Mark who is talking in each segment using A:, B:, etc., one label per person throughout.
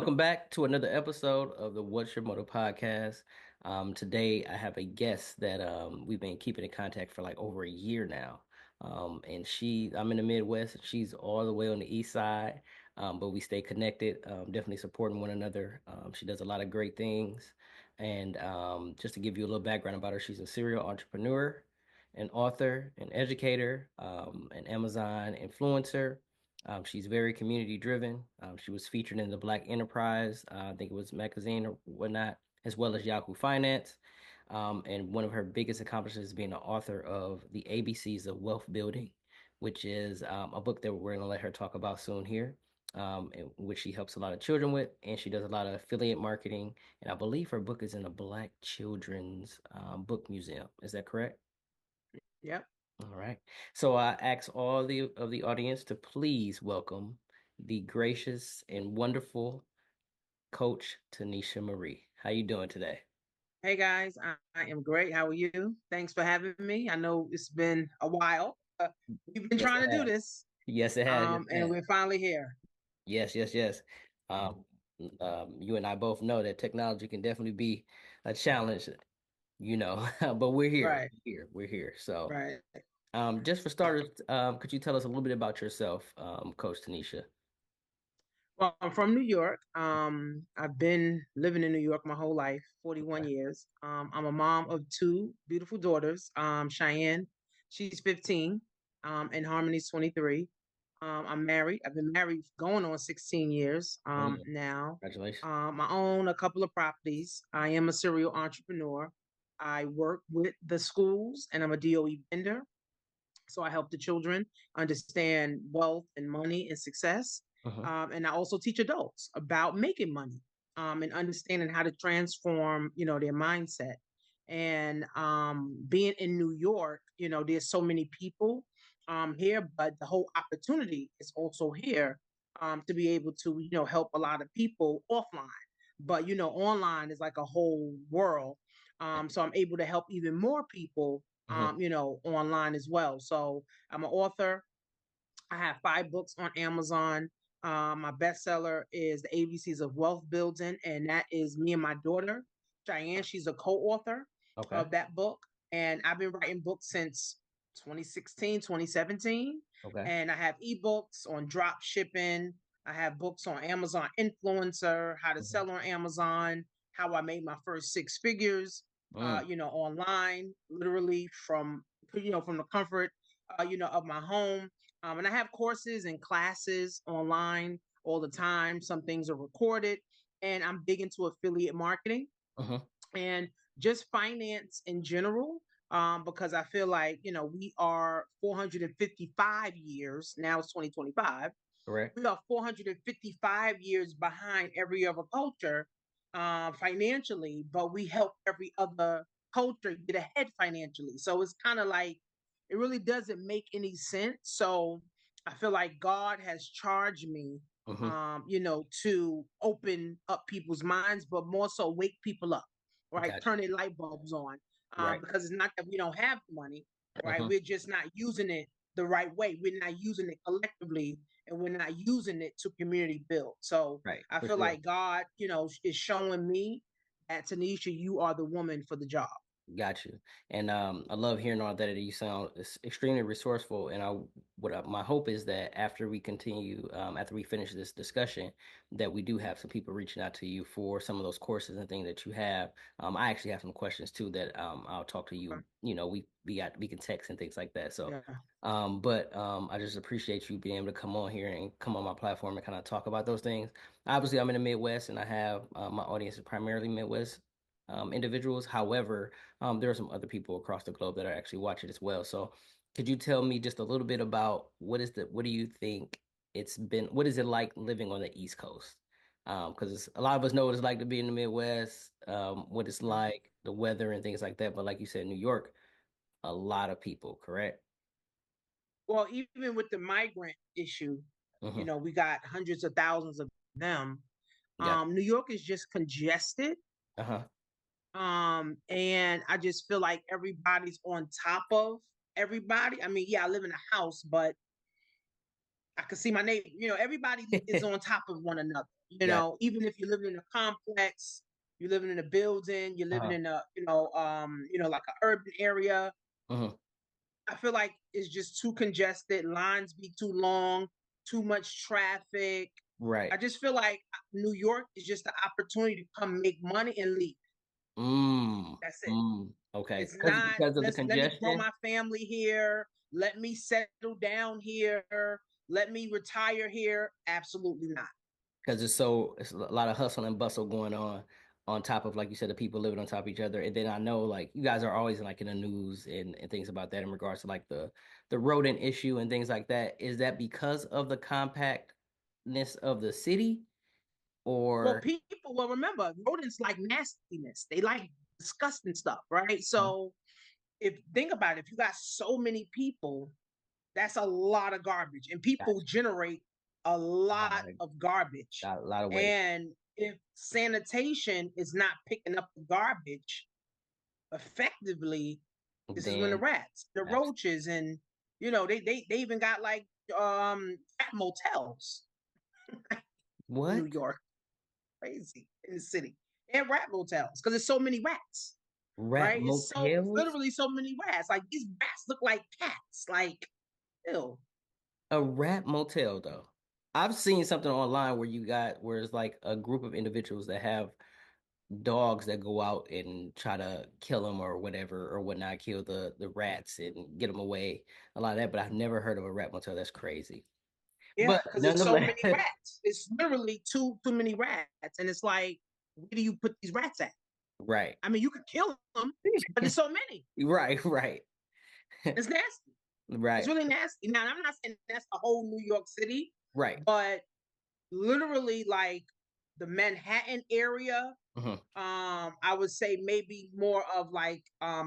A: Welcome back to another episode of the What's Your Motto podcast. Today I have a guest that we've been keeping in contact for like over a year now. I'm in the Midwest, and she's all the way on the East Side, but we stay connected, definitely supporting one another. She does a lot of great things. And just to give you a little background about her, she's a serial entrepreneur, an author, an educator, an Amazon influencer. She's very community driven. She was featured in the Black Enterprise, I think it was magazine or whatnot, as well as Yahoo Finance. And one of her biggest accomplishments is being an author of The ABCs of Wealth Building, which is a book that we're going to let her talk about soon here, in which she helps a lot of children with. And she does a lot of affiliate marketing. And I believe her book is in a Black Children's Book Museum. Is that correct?
B: Yep.
A: All right. So I ask all the audience to please welcome the gracious and wonderful Coach Tanisha Marie. How you doing today?
B: Hey guys, I am great. How are you? Thanks for having me. I know it's been a while. We've been
A: Yes, it
B: trying to do
A: has.
B: this,
A: Yes, it has. Yes, it
B: and
A: has.
B: we're finally here.
A: Yes, yes, yes. Um, you and I both know that technology can definitely be a challenge, but we're here.
B: Right,
A: We're here. So,
B: right.
A: just for starters, could you tell us a little bit about yourself, Coach Tanisha?
B: Well, I'm from New York. I've been living in New York my whole life, 41
A: Okay.
B: years. I'm a mom of two beautiful daughters. Cheyenne, she's 15, and Harmony's 23. I'm married. I've been married going on 16 years
A: Mm,
B: now.
A: congratulations.
B: I own a couple of properties. I am a serial entrepreneur. I work with the schools and I'm a DOE vendor. So I help the children understand wealth and money and success.
A: Uh-huh.
B: And I also teach adults about making money and understanding how to transform, their mindset. And being in New York, there's so many people here, but the whole opportunity is also here to be able to, help a lot of people offline. But, online is like a whole world. So I'm able to help even more people
A: Uh-huh.
B: online as well. So I'm an author. I have 5 books on Amazon. My bestseller is The ABCs of Wealth Building, and that is me and my daughter, Diane. She's a co-author
A: Okay.
B: of that book. And I've been writing books since 2016, 2017.
A: Okay.
B: And I have ebooks on drop shipping. I have books on Amazon influencer, how to
A: Mhm.
B: sell on Amazon, how I made my first 6 figures,
A: Mm,
B: online, literally from the comfort, of my home. And I have courses and classes online all the time. Some things are recorded, and I'm big into affiliate marketing
A: uh-huh.
B: and just finance in general. Because I feel like, we are 455 years, now it's 2025.
A: Correct.
B: We are 455 years behind every other culture financially, but we help every other culture get ahead financially. So it's kind of like it really doesn't make any sense. So I feel like God has charged me,
A: Uh-huh.
B: to open up people's minds, but more so wake people up, right?
A: Gotcha.
B: Turn their light bulbs on,
A: Right.
B: because it's not that we don't have the money, right?
A: Uh-huh.
B: We're just not using it the right way. We're not using it collectively, and we're not using it to community build. So
A: Right.
B: I
A: For
B: feel
A: sure.
B: like God, is showing me that Tanisha, you are the woman for the job.
A: Got you. And I love hearing all that. You sound extremely resourceful. And my hope is that after we continue, after we finish this discussion, that we do have some people reaching out to you for some of those courses and things that you have. I actually have some questions too that I'll talk to
B: Okay.
A: you. We can text and things like that. So,
B: Yeah.
A: I just appreciate you being able to come on here and come on my platform and kind of talk about those things. Obviously, I'm in the Midwest, and I have my audience is primarily Midwest individuals. However, there are some other people across the globe that are actually watching as well. So, could you tell me just a little bit about what do you think what is it like living on the East Coast? Because a lot of us know what it's like to be in the Midwest, what it's
B: Yeah.
A: like, the weather and things like that. But like you said, New York, a lot of people, correct?
B: Well, even with the migrant issue,
A: Mm-hmm.
B: we got hundreds of thousands of them.
A: Gotcha.
B: New York is just congested.
A: Uh-huh.
B: And I just feel like everybody's on top of everybody. I mean, yeah, I live in a house, but I can see my neighbor, everybody is on top of one another.
A: Got
B: Even if you're living in a complex, you're living in a building, you're living
A: uh-huh.
B: in a, like an urban area.
A: Hmm.
B: I feel like it's just too congested, lines be too long, too much traffic. I
A: Right.
B: just feel like New York is just the opportunity to come make money and leave.
A: Mm.
B: That's it.
A: Mm. Okay.
B: It's not
A: Because of the
B: let me grow
A: congestion.
B: my family here, let me settle down here, let me retire here. Absolutely not.
A: Because it's a lot of hustle and bustle going on top of, like you said, the people living on top of each other. And then I know like you guys are always like in the news and things about that in regards to like the rodent issue and things like that. Is that because of the compactness of the city,
B: Well,
A: or
B: people, well, remember, rodents like nastiness. They like disgusting stuff, right? So if think about it, if you got so many people, that's a lot of garbage. And people
A: gotcha,
B: generate a
A: a lot
B: lot
A: of
B: of garbage.
A: waste,
B: And if sanitation is not picking up the garbage effectively, this is when the
A: then
B: rats, the
A: abs-
B: roaches, and they even got like cat motels in New
A: what
B: York. Crazy in the city. And rat motels because there's so many rats,
A: rat
B: right? It's
A: motels?
B: literally so many rats. Like these rats look like cats. Like, ew.
A: A rat motel though. I've seen something online where it's like a group of individuals that have dogs that go out and try to kill them or whatever or whatnot, kill the rats and get them away. A lot of that, but I've never heard of a rat motel. That's crazy.
B: Yeah,
A: But
B: because there's so
A: nonetheless,
B: many rats. It's literally too many rats. And it's like, where do you put these rats at?
A: right,
B: I mean, you could kill them, but there's so many.
A: right, right,
B: It's nasty. It's
A: right,
B: really nasty. Now, I'm not saying that's the whole New York City,
A: right.
B: but literally like the Manhattan area,
A: Hmm.
B: I would say maybe more of like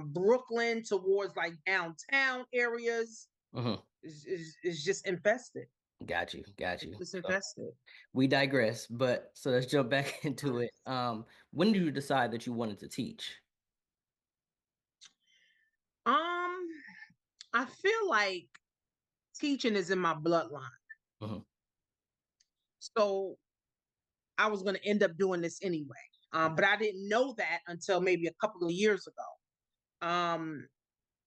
B: Brooklyn towards like downtown areas
A: Hmm.
B: is just infested.
A: Got you, got
B: It's
A: you.
B: just
A: So
B: infested.
A: we digress, but so let's jump back into it. When did you decide that you wanted to teach?
B: Um, I feel like teaching is in my bloodline.
A: Hmm.
B: So I was going to end up doing this anyway. But I didn't know that until maybe a couple of years ago.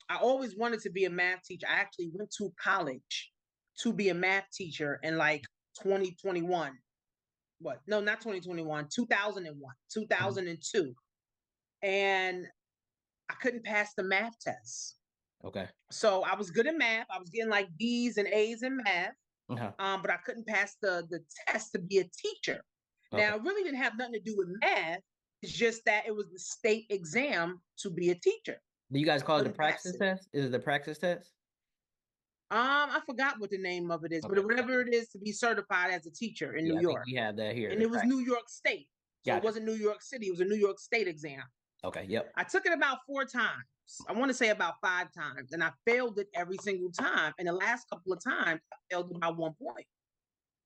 B: I always wanted to be a math teacher. I actually went to college to be a math teacher in like 2021. What? No, not 2021, 2001, 2002. And I couldn't pass the math test.
A: Okay.
B: So I was good in math. I was getting like B's and A's in math.
A: Uh-huh.
B: But I couldn't pass the test to be a teacher.
A: Okay.
B: Now, it really didn't have nothing to do with math. It's just that it was the state exam to be a teacher.
A: Do you guys
B: I
A: call it the
B: couldn't pass
A: praxis
B: it.
A: test? Is it the praxis test?
B: I forgot what the name of it is, but
A: Okay.
B: whatever it is to be certified as a teacher in New
A: Yeah, I think
B: York,
A: we have that here.
B: and
A: The
B: it was
A: praxis.
B: New York State, so it
A: Gotcha.
B: wasn't New York City. It was a New York State exam.
A: Okay. Yep.
B: I took it about 4 times. I want to say about 5 times, and I failed it every single time. And the last couple of times, I failed it by 1 point.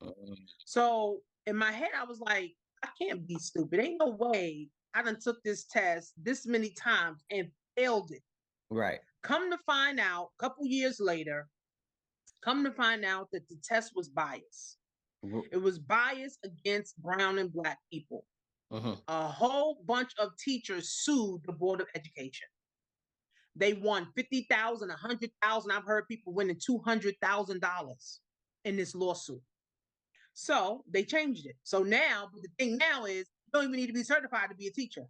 A: Mm.
B: So in my head, I was like, I can't be stupid. Ain't no way I done took this test this many times and failed it.
A: Right.
B: Come to find out, a couple years later, come to find out that the test was biased. It was biased against brown and black people.
A: Mm-hmm.
B: A whole bunch of teachers sued the Board of Education. They won 50,000, 100,000. I've heard people winning $200,000 in this lawsuit. So they changed it. So now, but the thing now is, you don't even need to be certified to be a teacher.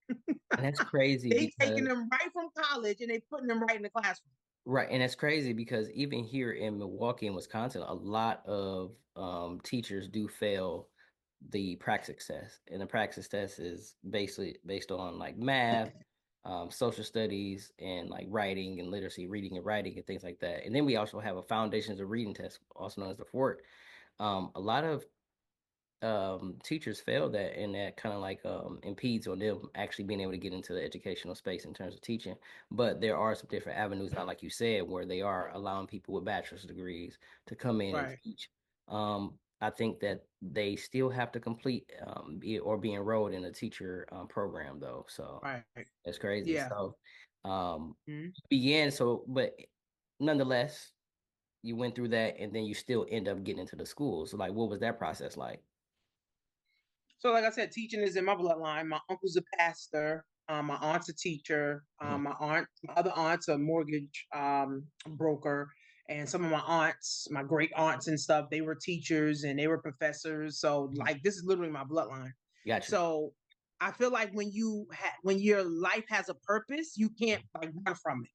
A: And that's crazy
B: They taking
A: because
B: them right from college and they putting them right in the classroom.
A: right, and that's crazy because even here in Milwaukee and Wisconsin, a lot of teachers do fail the praxis test, and the praxis test is basically based on like math, social studies, and like writing and literacy, reading and writing, and things like that. And then we also have a foundations of reading test, also known as the FORT. A lot of teachers fail that, and that kind of like impedes on them actually being able to get into the educational space in terms of teaching. But there are some different avenues now, like you said, where they are allowing people with bachelor's degrees to come in and
B: Right,
A: teach. I think that they still have to complete be enrolled in a teacher program though, so
B: right.
A: that's crazy.
B: Yeah.
A: So
B: Mhm.
A: began so but nonetheless you went through that and then you still end up getting into the school, so like what was that process like?
B: So, like I said, teaching is in my bloodline. My uncle's a pastor. My aunt's a teacher.
A: Hmm.
B: My other aunt's a mortgage broker, and some of my aunts, my great aunts and stuff, they were teachers and they were professors. So,
A: Hmm.
B: like, this is literally my bloodline.
A: Got you.
B: So, I feel like when your life has a purpose, you can't like run from it.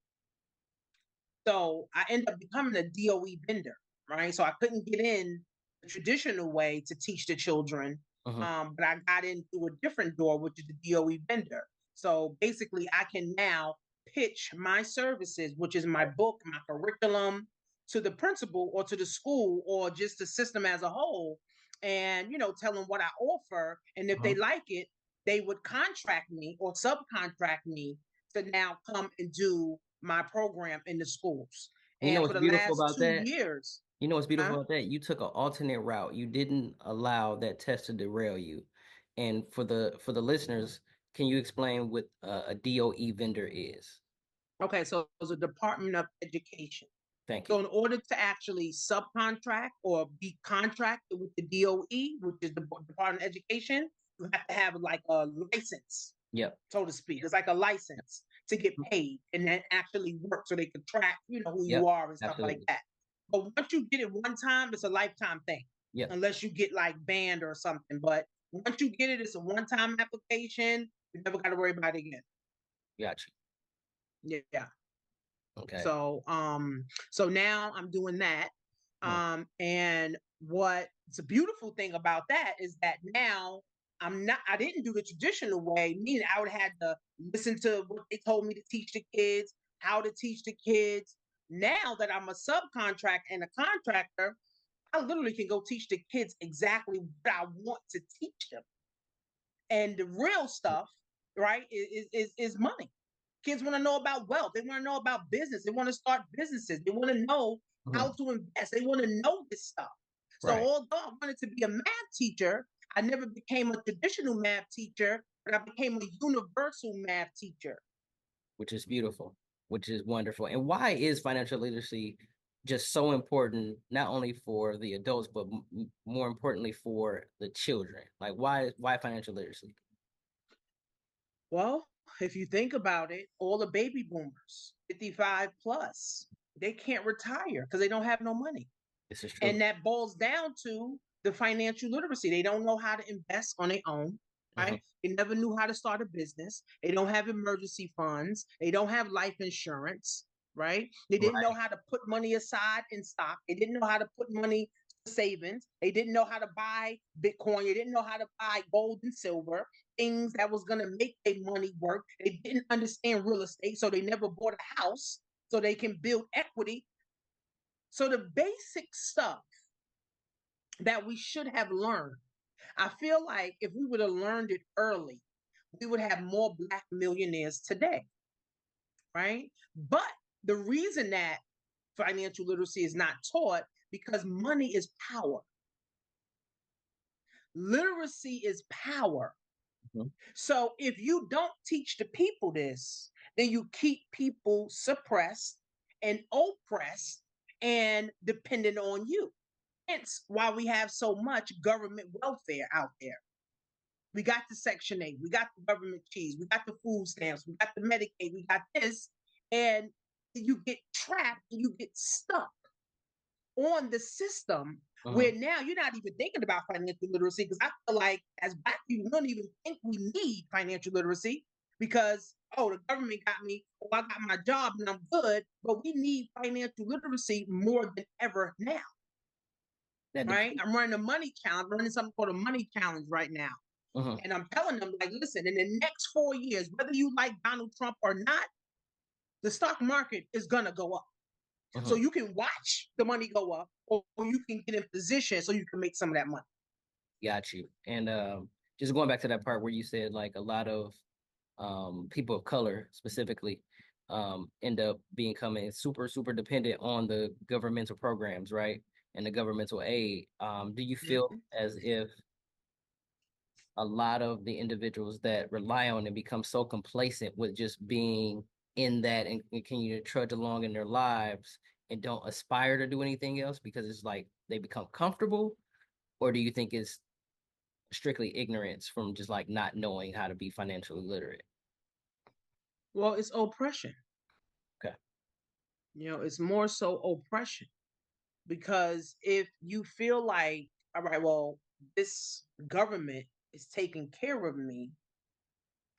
B: So I ended up becoming a DOE vendor, right? So I couldn't get in the traditional way to teach the children,
A: Hmm.
B: but I got in through a different door, which is the DOE vendor. So basically, I can now pitch my services, which is my book, my curriculum, to the principal or to the school or just the system as a whole, and tell them what I offer, and if they
A: Hmm.
B: like it, they would contract me or subcontract me to now come and do my program in the schools.
A: You know
B: And
A: what's
B: for the
A: beautiful
B: last
A: about
B: two
A: that?
B: years,
A: You know what's beautiful
B: huh?
A: about that? You took an alternate route. You didn't allow that test to derail you. And for the listeners, can you explain what a DOE vendor is?
B: Okay, so it was a Department of Education.
A: Thank you.
B: So in order to actually subcontract or be contracted with the DOE, which is the Department of Education, you have to have like a license,
A: Yep.
B: so to speak. It's like a license to get paid and then actually work so they can track, who you
A: Yep.
B: are and stuff like
A: Absolutely.
B: that. But once you get it one time, it's a lifetime thing,
A: Yep.
B: unless you get like banned or something. But once you get it, it's a one-time application. You never got to worry about it again.
A: Got you.
B: Yeah.
A: Okay.
B: So now I'm doing that.
A: Hmm.
B: And what's a beautiful thing about that is that now I didn't do the traditional way, meaning I would have had to listen to what they told me to teach the kids, how to teach the kids. Now that I'm a subcontract and a contractor, I literally can go teach the kids exactly what I want to teach them. And the real stuff, right, is money. Kids want to know about wealth. They want to know about business. They want to start businesses. They want to know how
A: Hmm.
B: to invest. They want to know this stuff. So
A: Right.
B: although I wanted to be a math teacher, I never became a traditional math teacher, but I became a universal math teacher.
A: Which is beautiful, which is wonderful. And why is financial literacy just so important, not only for the adults, but more importantly for the children? Like, why financial literacy?
B: Well, if you think about it, all the baby boomers, 55 plus, they can't retire because they don't have no money.
A: This is true.
B: And that boils down to the financial literacy. They don't know how to invest on their own,
A: Hmm.
B: right? They never knew how to start a business. They don't have emergency funds. They don't have life insurance, right? They didn't know
A: Right.
B: how to put money aside in stock. They didn't know how to put money to savings. They didn't know how to buy Bitcoin. They didn't know how to buy gold and silver, things that was going to make their money work. They didn't understand real estate, so they never bought a house so they can build equity. So the basic stuff that we should have learned. I feel like if we would have learned it early, we would have more Black millionaires today, right? But the reason that financial literacy is not taught because money is power. Literacy is power.
A: Mhm.
B: So if you don't teach the people this, then you keep people suppressed and oppressed and dependent on you. Hence why we have so much government welfare out there. We got the Section 8, we got the government cheese, we got the food stamps, we got the Medicaid, we got this. And you get trapped and you get stuck on the system where
A: Mhm.
B: now you're not even thinking about financial literacy. Because I feel like as Black people, we don't even think we need financial literacy because, oh, the government got me, oh, I got my job and I'm good. But we need financial literacy more than ever now,
A: That
B: right?
A: depends.
B: I'm running a money challenge, running something called a money challenge right now.
A: Hmm.
B: And I'm telling them, like, listen, in the next 4 years, whether you like Donald Trump or not, the stock market is gonna go up. So
A: Hmm.
B: you can watch the money go up, or you can get in position so you can make some of that money.
A: Got you. And just going back to that part where you said like a lot of people of color specifically end up becoming super dependent on the governmental programs, right? And the governmental aid. Do you feel
B: Mhm.
A: as if a lot of the individuals that rely on it become so complacent with just being in that and continue to trudge along in their lives and don't aspire to do anything else because it's like they become comfortable? Or do you think it's strictly ignorance from just like not knowing how to be financially literate?
B: Well, it's oppression.
A: Okay.
B: It's more so oppression because if you feel like, all right, well, this government is taking care of me,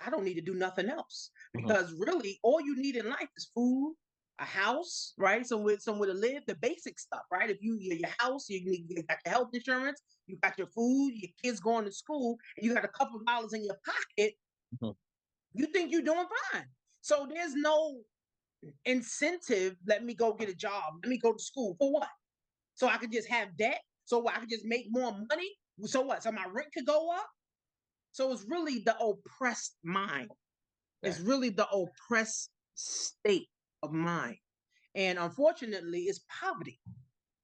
B: I don't need to do nothing else
A: Hmm.
B: because really all you need in life is food, a house, right? Somewhere to live, the basic stuff, right? If your house, you got your health insurance, you got your food, your kids going to school, and you got a couple of dollars in your pocket,
A: Hmm.
B: you think you're doing fine. So there's no incentive. Let me go get a job. Let me go to school for what? So I could just have debt. So I could just make more money. So what? So my rent could go up. So it's really the oppressed mind.
A: Okay.
B: It's really the oppressed state of mind. And unfortunately, it's poverty,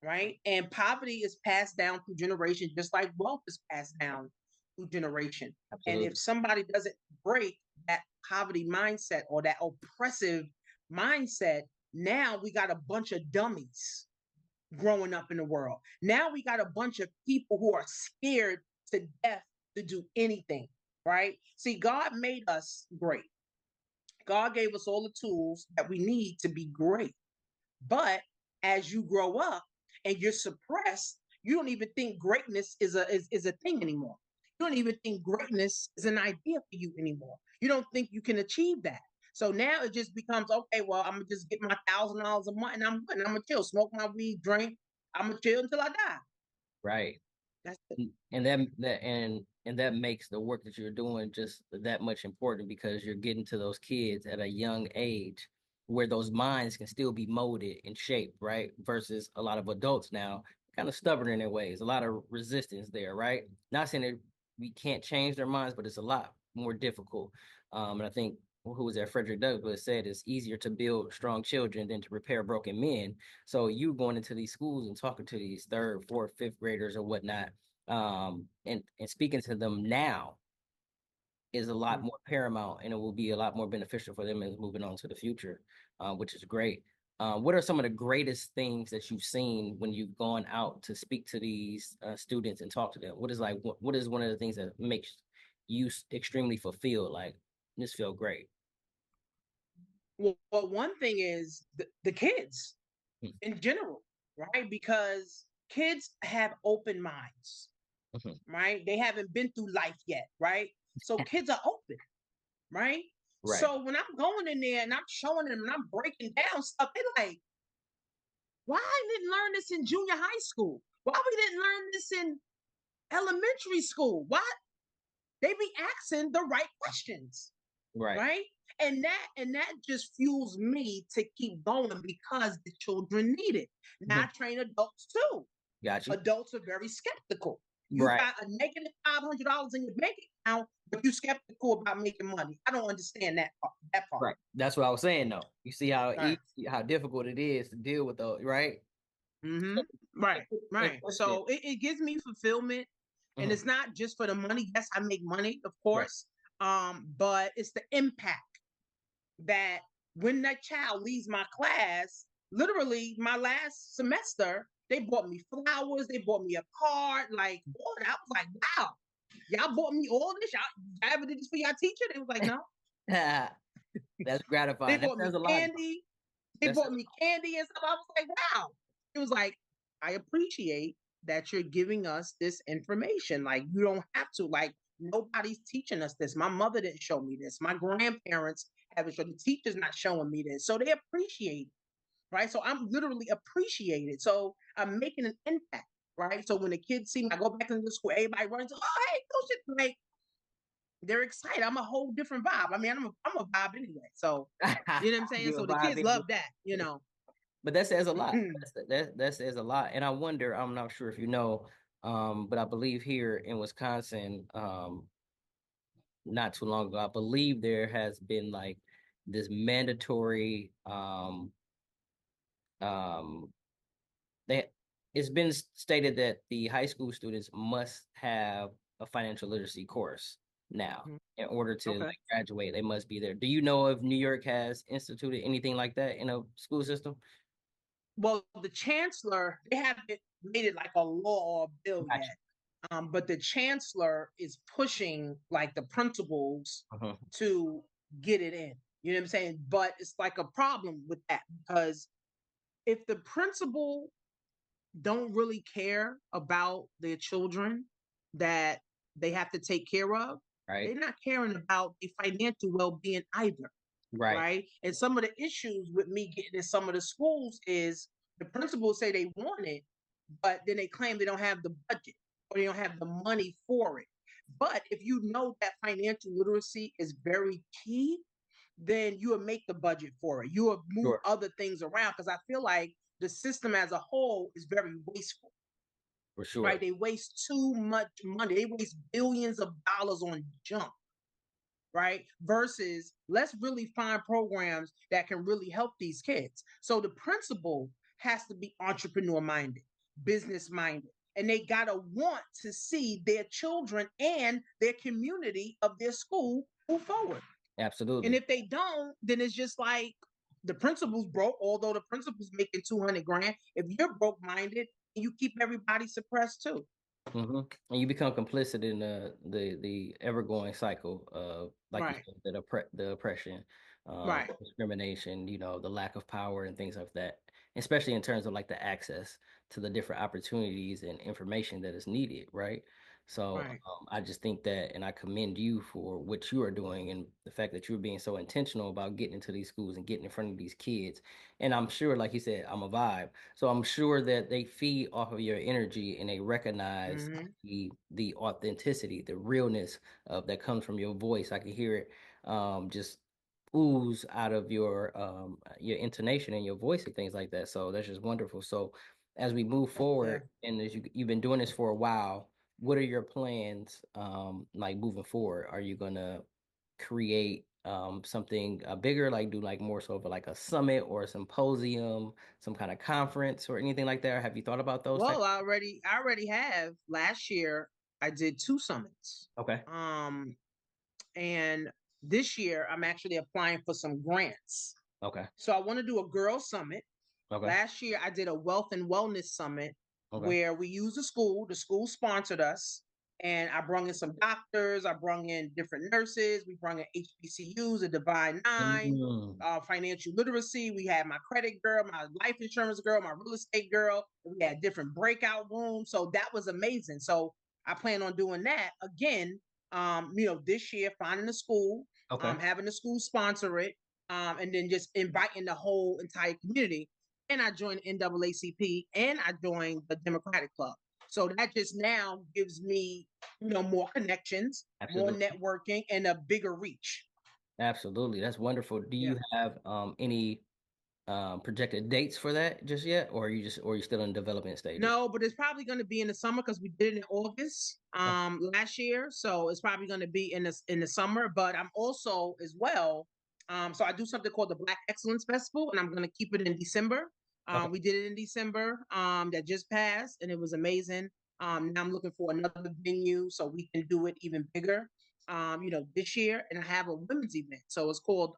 B: right? And poverty is passed down through generations, just like wealth is passed down through generation. And if
A: Absolutely.
B: somebody doesn't break that poverty mindset or that oppressive mindset, now we got a bunch of dummies growing up in the world. Now we got a bunch of people who are scared to death to do anything, right? See, God made us great. God gave us all the tools that we need to be great. But as you grow up and you're suppressed, you don't even think greatness is a thing anymore. You don't even think greatness is an idea for you anymore. You don't think you can achieve that. So now it just becomes okay. Well, I'm gonna just get my $1,000 a month, and I'm good. And I'm gonna chill, smoke my weed, drink. I'm gonna chill until I die.
A: Right.
B: That's it.
A: And that makes the work that you're doing just that much important because you're getting to those kids at a young age where those minds can still be molded and shaped, right? Versus a lot of adults now kind of stubborn in their ways, a lot of resistance there, right? Not saying that we can't change their minds, but it's a lot more difficult. And I think who was that? Frederick Douglass said it's easier to build strong children than to repair broken men. So you going into these schools and talking to these third, fourth, fifth graders or whatnot, and speaking to them now is a lot
B: Mm.
A: more paramount, and it will be a lot more beneficial for them as moving on to the future, which is great. What are some of the greatest things that you've seen when you've gone out to speak to these students and talk to them? What is one of the things that makes you extremely fulfilled? Like this feel great.
B: Well, one thing is the kids
A: Mhm.
B: in general, right? Because kids have open minds,
A: Mhm.
B: right? They haven't been through life yet, right? So kids are open, right?
A: Right,
B: So when I'm going in there and I'm showing them and I'm breaking down stuff, they're like, why I didn't learn this in junior high school? Why we didn't learn this in elementary school? Why they be asking the right questions,
A: right.
B: right? And that just fuels me to keep going because the children need it. Now I
A: Mhm.
B: train adults too.
A: Got you.
B: Adults are very skeptical. You
A: Right.
B: got a negative $500 in your bank account, but you're skeptical about making money. I don't understand that part. That part.
A: Right. That's what I was saying though. You see how
B: Right.
A: easy, how difficult it is to deal with those, right?
B: Mm-hmm.
A: So,
B: Right.
A: and
B: Right.
A: question.
B: So it gives me fulfillment, and
A: Mhm.
B: it's not just for the money. Yes, I make money, of
A: Right.
B: course. But it's the impact that when that child leaves my class, literally my last semester, they bought me flowers, they bought me a card. Like, boy, I was like, wow, y'all bought me all this. Y'all ever did this for y'all teacher? They was like, no.
A: That's
B: They
A: gratifying. That
B: bought
A: says
B: me
A: a lot.
B: candy. They
A: That says
B: bought me candy and stuff. I was like, wow. It was like, I appreciate that you're giving us this information. Like, you don't have to. Like, nobody's teaching us this. My mother didn't show me this. My grandparents haven't shown. The teacher's not showing me this. So they appreciate it, right? So I'm literally appreciated. So I'm making an impact, right? So when the kids see me, I go back into the school, everybody runs, oh, hey, go shit. Like, they're excited. I'm a whole different vibe. I mean, I'm a vibe anyway. So, you know what I'm saying?
A: you a
B: So the
A: vibe
B: kids
A: anyway.
B: love that.
A: But that says a lot. That says a lot. And I wonder, I'm not sure if you know, but I believe here in Wisconsin, not too long ago, I believe there has been like this mandatory um they it's been stated that the high school students must have a financial literacy course now
B: Mhm.
A: in order to
B: Okay.
A: like graduate. They must be there. Do you know if New York has instituted anything like that in a school system?
B: Well, the chancellor, they haven't made it like a law or a bill
A: Gotcha.
B: yet. But the chancellor is pushing like the principals
A: Uh-huh.
B: to get it in. You know what I'm saying? But it's like a problem with that because if the principal don't really care about their children that they have to take care of,
A: Right.
B: they're not caring about the financial well-being either,
A: Right.
B: right? And some of the issues with me getting in some of the schools is the principals say they want it, but then they claim they don't have the budget or they don't have the money for it. But if you know that financial literacy is very key, then you will make the budget for it. You will move
A: Sure.
B: other things around because I feel like the system as a whole is very wasteful,
A: For
B: right?
A: sure.
B: They waste too much money. They waste billions of dollars on junk, right? Versus let's really find programs that can really help these kids. So the principal has to be entrepreneur minded, business minded, and they got to want to see their children and their community of their school move forward. And
A: Absolutely.
B: if they don't, then it's just like the principal's broke, although the principal's making 200 grand. If you're broke minded, you keep everybody suppressed too.
A: Hmm. And you become complicit in the ever going cycle of, like you
B: Right,
A: said, the oppression,
B: right,
A: discrimination, the lack of power and things like that. Especially in terms of like the access to the different opportunities and information that is needed, right? So
B: right.
A: I just think that, and I commend you for what you are doing and the fact that you're being so intentional about getting into these schools and getting in front of these kids. And I'm sure, like you said, I'm a vibe. So I'm sure that they feed off of your energy and they recognize
B: Mm-hmm.
A: the authenticity, the realness of that comes from your voice. I can hear it just ooze out of your intonation and your voice and things like that. So that's just wonderful. So as we move
B: Yeah.
A: forward, and as you've been doing this for a while, what are your plans like moving forward? Are you gonna create something bigger, like do like more so of like a summit or a symposium, some kind of conference or anything like that? Or have you thought about those type?
B: Well, I already have. Last year, I did two summits.
A: Okay.
B: Um, and this year, I'm actually applying for some grants.
A: Okay.
B: So I want to do a girls summit.
A: Okay.
B: Last year, I did a wealth and wellness summit
A: Okay.
B: where we used the school. The school sponsored us, and I brought in some doctors. I brought in different nurses. We brought in HBCUs, a Divine Nine,
A: Mm.
B: financial literacy. We had my credit girl, my life insurance girl, my real estate girl. We had different breakout rooms. So that was amazing. So I plan on doing that again. This year, finding a school,
A: Okay.
B: having the school sponsor it, and then just inviting the whole entire community. And I joined NAACP and I joined the Democratic Club. So that just now gives me, more connections, more
A: Absolutely.
B: networking, and a bigger reach.
A: Absolutely. That's wonderful. Do
B: Yeah.
A: you have any projected dates for that just yet, or are you still in development stages?
B: No, but it's probably going to be in the summer because we did it in August
A: Okay.
B: last year. So it's probably going to be in the summer. But I'm also as well. So I do something called the Black Excellence Festival, and I'm going to keep it in December.
A: Okay.
B: We did it in December. That just passed, and it was amazing. Now I'm looking for another venue so we can do it even bigger. This year, and I have a women's event. So it's called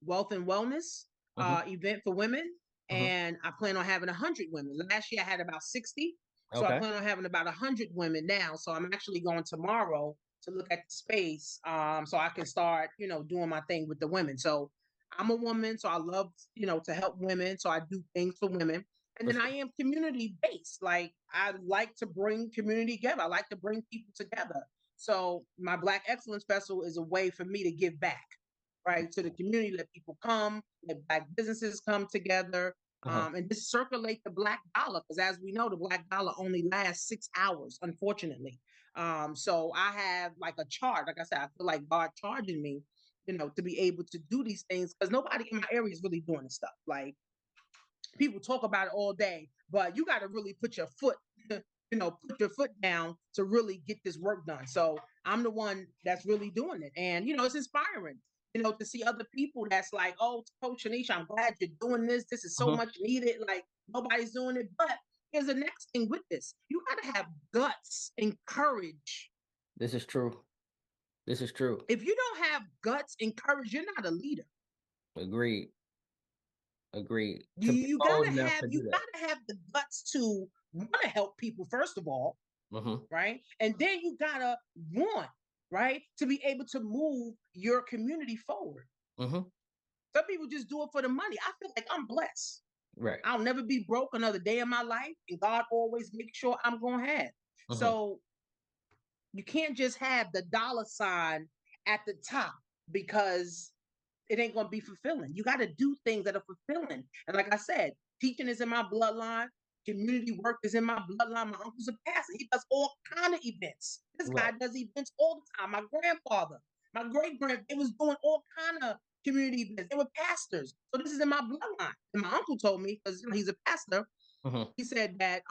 B: Wealth and Wellness
A: Hmm.
B: event for women,
A: Hmm.
B: and I plan on having 100 women. Last year I had about 60, so I
A: Okay.
B: plan on having about 100 women now. So I'm actually going tomorrow to look at the space, so I can start, doing my thing with the women. So I'm a woman, so I love, to help women. So I do things for women, and
A: For
B: then I
A: sure.
B: am community based. Like I like to bring community together. I like to bring people together. So my Black Excellence Festival is a way for me to give back, right, to the community. Let people come, let Black businesses come together,
A: Uh-huh.
B: and just circulate the Black dollar. Because as we know, the Black dollar only lasts 6 hours, unfortunately. So I have like a charge. Like I said, I feel like God charging me, to be able to do these things because nobody in my area is really doing this stuff. Like people talk about it all day, but you got to really put your foot, put your foot down to really get this work done. So I'm the one that's really doing it. And, it's inspiring, to see other people that's like, oh, Coach Tanisha, I'm glad you're doing this. This is so
A: Uh-huh.
B: much needed. Like nobody's doing it. But here's the next thing with this. You got to have guts and courage.
A: This is true. This is true.
B: If you don't have guts and courage, you're not a leader.
A: Agreed. Agreed.
B: You
A: To be
B: you
A: bold
B: gotta
A: enough
B: have
A: to
B: you
A: do that.
B: gotta have the guts to want to help people, first of all,
A: Mm-hmm.
B: right? And then you gotta want, right, to be able to move your community forward.
A: Mm-hmm.
B: Some people just do it for the money. I feel like I'm blessed.
A: Right.
B: I'll never be broke another day in my life, and God always makes sure I'm gonna have.
A: Mm-hmm.
B: So you can't just have the dollar sign at the top because it ain't gonna be fulfilling. You got to do things that are fulfilling. And like I said, teaching is in my bloodline. Community work is in my bloodline. My uncle's a pastor. He does all kind of events. This guy
A: Right.
B: does events all the time. My grandfather, my great grand, they was doing all kind of community events. They were pastors. So this is in my bloodline. And my uncle told me, because he's a pastor,
A: Mm-hmm.
B: he said that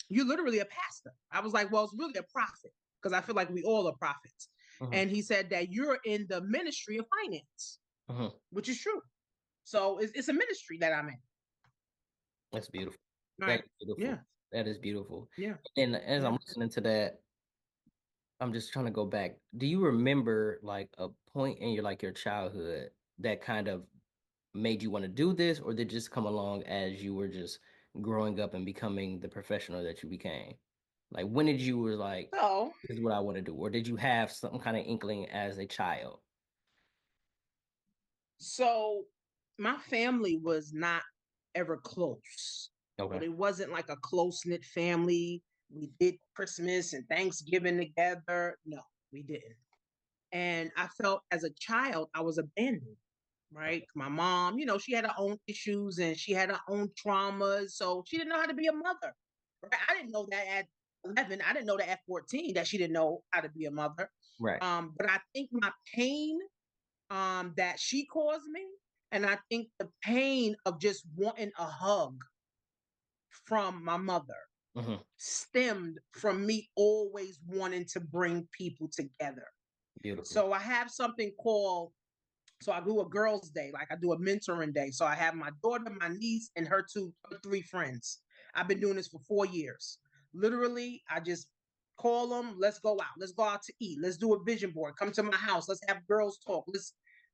B: you're literally a pastor. I was like, well, it's really a prophet because I feel like we all are prophets.
A: Mm-hmm.
B: And he said that you're in the ministry of finance,
A: Mm-hmm.
B: which is true. So it's a ministry that I'm in.
A: That's beautiful. That
B: Right.
A: is beautiful.
B: Yeah.
A: That is beautiful.
B: Yeah.
A: And as I'm
B: Yeah.
A: listening to that, I'm just trying to go back. Do you remember like a point in your like your childhood that kind of made you want to do this, or did it just come along as you were just growing up and becoming the professional that you became? Like when did you was like,
B: So
A: this is what I want to do, or did you have some kind of inkling as a child?
B: so my family was not ever close. So
A: Okay.
B: it wasn't like a close knit family. We did Christmas and Thanksgiving together. No, we didn't. And I felt as a child I was abandoned. Right? My mom, she had her own issues and she had her own traumas. So she didn't know how to be a mother. Right? I didn't know that at 11. I didn't know that at 14 that she didn't know how to be a mother.
A: Right.
B: But I think my pain that she caused me, and I think the pain of just wanting a hug from my mother
A: Hmm.
B: stemmed from me always wanting to bring people together.
A: Beautiful.
B: So I have something called so I do a girls' day, like I do a mentoring day. So I have my daughter, my niece, and her three friends. I've been doing this for 4 years. Literally, I just call them. Let's go out. Let's go out to eat. Let's do a vision board. Come to my house. Let's have girls talk. Let's.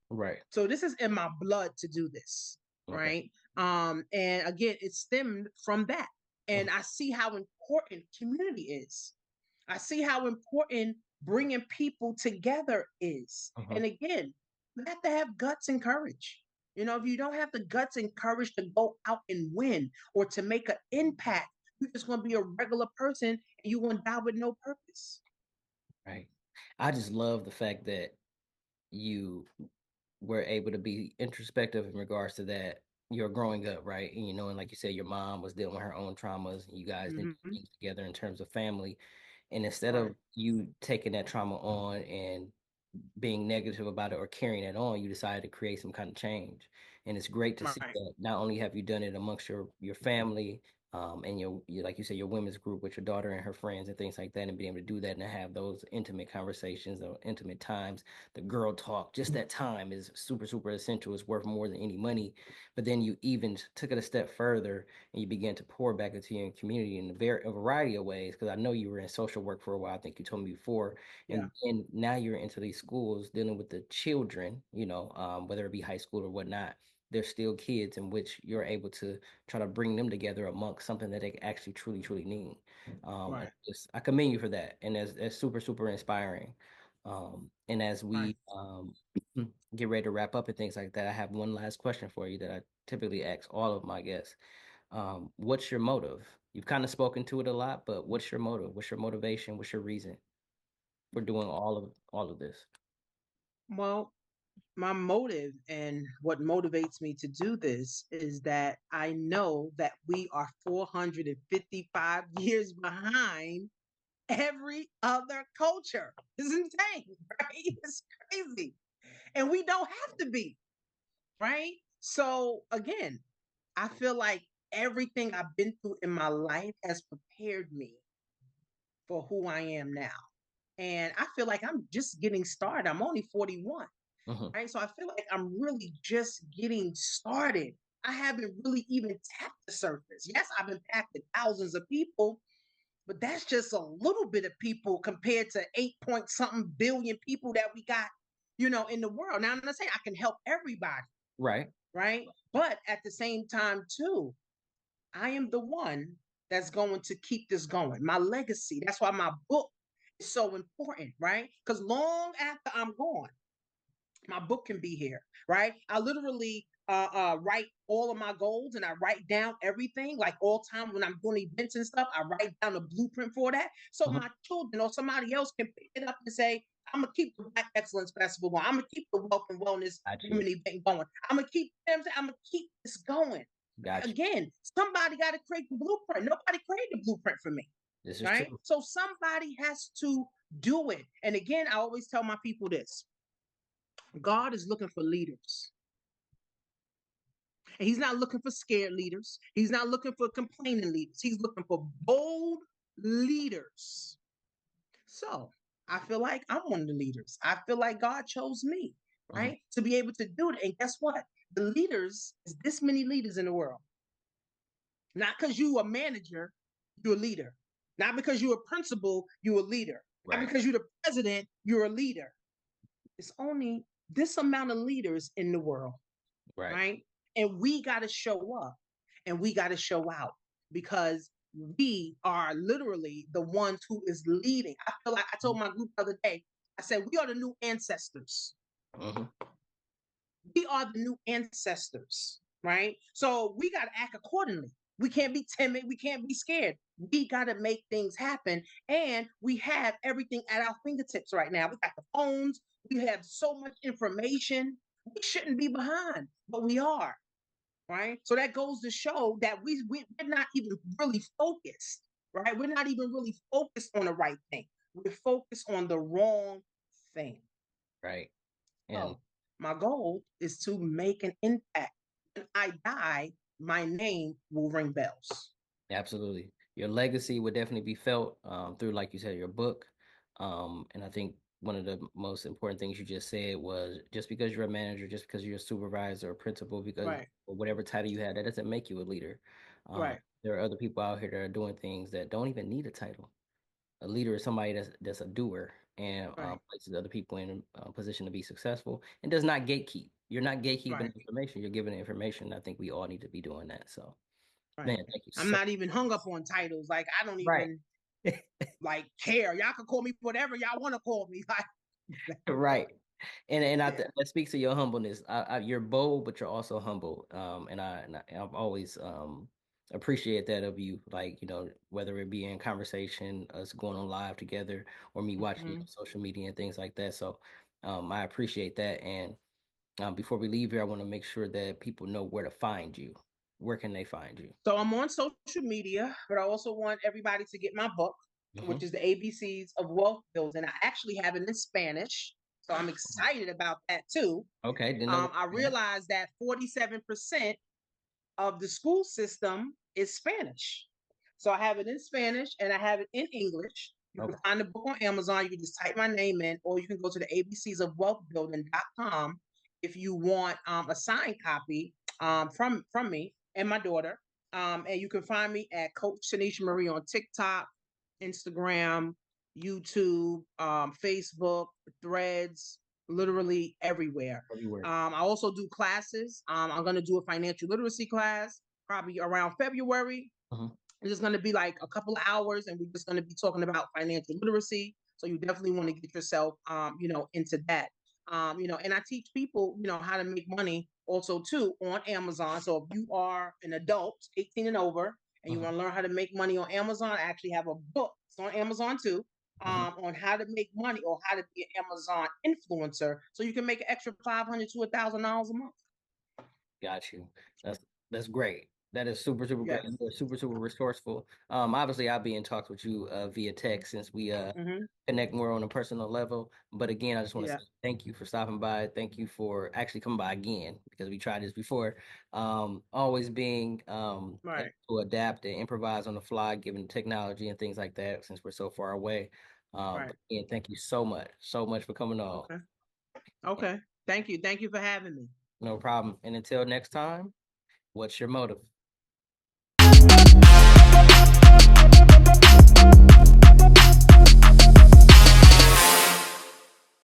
A: Right.
B: So this is in my blood to do this,
A: Okay.
B: right? And again, it stemmed from that, and I see how important community is. I see how important bringing people together is.
A: Hmm.
B: And again, you have to have guts and courage. If you don't have the guts and courage to go out and win or to make an impact, you're just going to be a regular person and you're going to die with no purpose.
A: Right. I just love the fact that you were able to be introspective in regards to that. You're growing up, right? And and like you said, your mom was dealing with her own traumas, and you guys did
B: Mm-hmm.
A: things together in terms of family. And instead
B: Right.
A: of you taking that trauma on and being negative about it or carrying it on, you decided to create some kind of change. And it's great to see
B: Right.
A: that not only have you done it amongst your family, and your like you said, your women's group with your daughter and her friends and things like that, and being able to do that and have those intimate conversations or intimate times, the girl talk, just that time is super, super essential. It's worth more than any money. But then you even took it a step further and you began to pour back into your community in a variety of ways. Because I know you were in social work for a while. I think you told me before,
B: Yeah.
A: and then now you're into these schools dealing with the children, whether it be high school or whatnot. They're still kids in which you're able to try to bring them together amongst something that they actually truly, truly need. And
B: Right.
A: I commend you for that. And that's super, super inspiring. And as
B: Right.
A: we get ready to wrap up and things like that, I have one last question for you that I typically ask all of my guests. What's your motive? You've kind of spoken to it a lot, but what's your motive? What's your motivation? What's your reason for doing all of this?
B: Well, my motive and what motivates me to do this is that I know that we are 455 years behind every other culture. It's insane, right? It's crazy. And we don't have to be, right? So, again, I feel like everything I've been through in my life has prepared me for who I am now. And I feel like I'm just getting started. I'm only 41.
A: Hmm.
B: Right? So I feel like I'm really just getting started. I haven't really even tapped the surface. Yes, I've impacted thousands of people, but that's just a little bit of people compared to 8 point something billion people that we got, in the world. Now I'm not saying I can help everybody,
A: Right.
B: right? But at the same time, too, I am the one. that's going to keep this going. My legacy. That's why my book is so important, right? Because long after I'm gone, my book can be here, right? I literally write all of my goals and I write down everything. Like all time when I'm doing events and stuff, I write down a blueprint for that. So
A: Mhm.
B: my children or somebody else can pick it up and say, I'm gonna keep the Black Excellence Festival going. I'm gonna keep the Wealth and Wellness
A: Got you.
B: Women event going. I'm gonna keep them. I'm gonna keep this going. Right?
A: Got you.
B: Again, somebody got to create the blueprint. Nobody created the blueprint for me.
A: This is
B: Right.
A: true.
B: So somebody has to do it. And again, I always tell my people this: God is looking for leaders. And he's not looking for scared leaders. He's not looking for complaining leaders. He's looking for bold leaders. So I feel like I'm one of the leaders. I feel like God chose me,
A: Mhm.
B: right? To be able to do it. And guess what? The leaders is this many leaders in the world. Not because you a manager, you're a leader. Not because you're a principal, you're a leader. Not
A: Right.
B: because you're the president, you're a leader. It's only this amount of leaders in the world,
A: Right.
B: right? And we got to show up and we got to show out because we are literally the ones who is leading. I feel like I told my group the other day, I said, we are the new ancestors.
A: Mhm.
B: We are the new ancestors, right? So we got to act accordingly. We can't be timid. We can't be scared. We got to make things happen. And we have everything at our fingertips right now. We got the phones. We have so much information. We shouldn't be behind, but we are, right? So that goes to show that we're not even really focused, right? We're not even really focused on the right thing. We're focused on the wrong thing.
A: Right. And
B: So my goal is to make an impact. When I die, my name will ring bells.
A: absolutely. Your legacy would definitely be felt through, like you said, your book. And I think one of the most important things you just said was just because you're a manager, just because you're a supervisor or principal, because
B: Right,
A: or whatever title you had, that doesn't make you a leader.
B: right,
A: There are other people out here that are doing things that don't even need a title. A leader is somebody that's a doer and
B: right,
A: places other people in a position to be successful and does not gatekeep. You're not gatekeeping
B: right,
A: information. You're giving information. I think we all need to be doing that. So, man,
B: right.
A: thank you
B: I'm
A: so
B: not even hung up on titles. Like I don't
A: right.
B: even like care. Y'all can call me whatever y'all want to call me. Like
A: Right. And
B: yeah,
A: that speaks to your humbleness. You're bold, but you're also humble. I've always appreciate that of you. Like whether it be in conversation, us going on live together, or me watching you
B: mm-hmm.
A: on social media and things like that. So, I appreciate that. And before we leave here, I want to make sure that people know where to find you. Where can they find you?
B: So I'm on social media, but I also want everybody to get my book,
A: Hmm.
B: which is the ABCs of Wealth Building. I actually have it in Spanish, so I'm excited about that too.
A: Okay, didn't know
B: I
A: that.
B: realized that 47% of the school system is Spanish. So I have it in Spanish and I have it in English. You can
A: Okay.
B: find the book on Amazon. You can just type my name in, or you can go to the ABCs of wealthbuilding.com if you want a signed copy from me and my daughter. And you can find me at Coach Tanisha Marie on TikTok, Instagram, YouTube, Facebook, Threads, literally everywhere.
A: Everywhere.
B: I also do classes. I'm going to do a financial literacy class probably around February.
A: Hmm.
B: It's just going to be like a couple of hours, and we're just going to be talking about financial literacy. So you definitely want to get yourself, into that. And I teach people, how to make money also too on Amazon. So if you are an adult, 18 and over, and you
A: Hmm.
B: want to learn how to make money on Amazon, I actually have a book. It's on Amazon too.
A: Hmm.
B: On how to make money or how to be an Amazon influencer, so you can make an extra $500 to $1,000 a month.
A: Got you. That's that's great. That is super, super great.
B: Yes.
A: You're super, super resourceful. Obviously I'll be in talks with you via text since we
B: Mm-hmm.
A: connect more on a personal level. But again, I just want to
B: Yeah.
A: say thank you for stopping by. Thank you for actually coming by again because we tried this before. Always being able
B: Right.
A: to adapt and improvise on the fly, given technology and things like that, since we're so far away.
B: Right.
A: But again, thank you so much for coming on.
B: Okay. Okay. Thank you. Thank you for having me.
A: No problem. And until next time, what's your motive?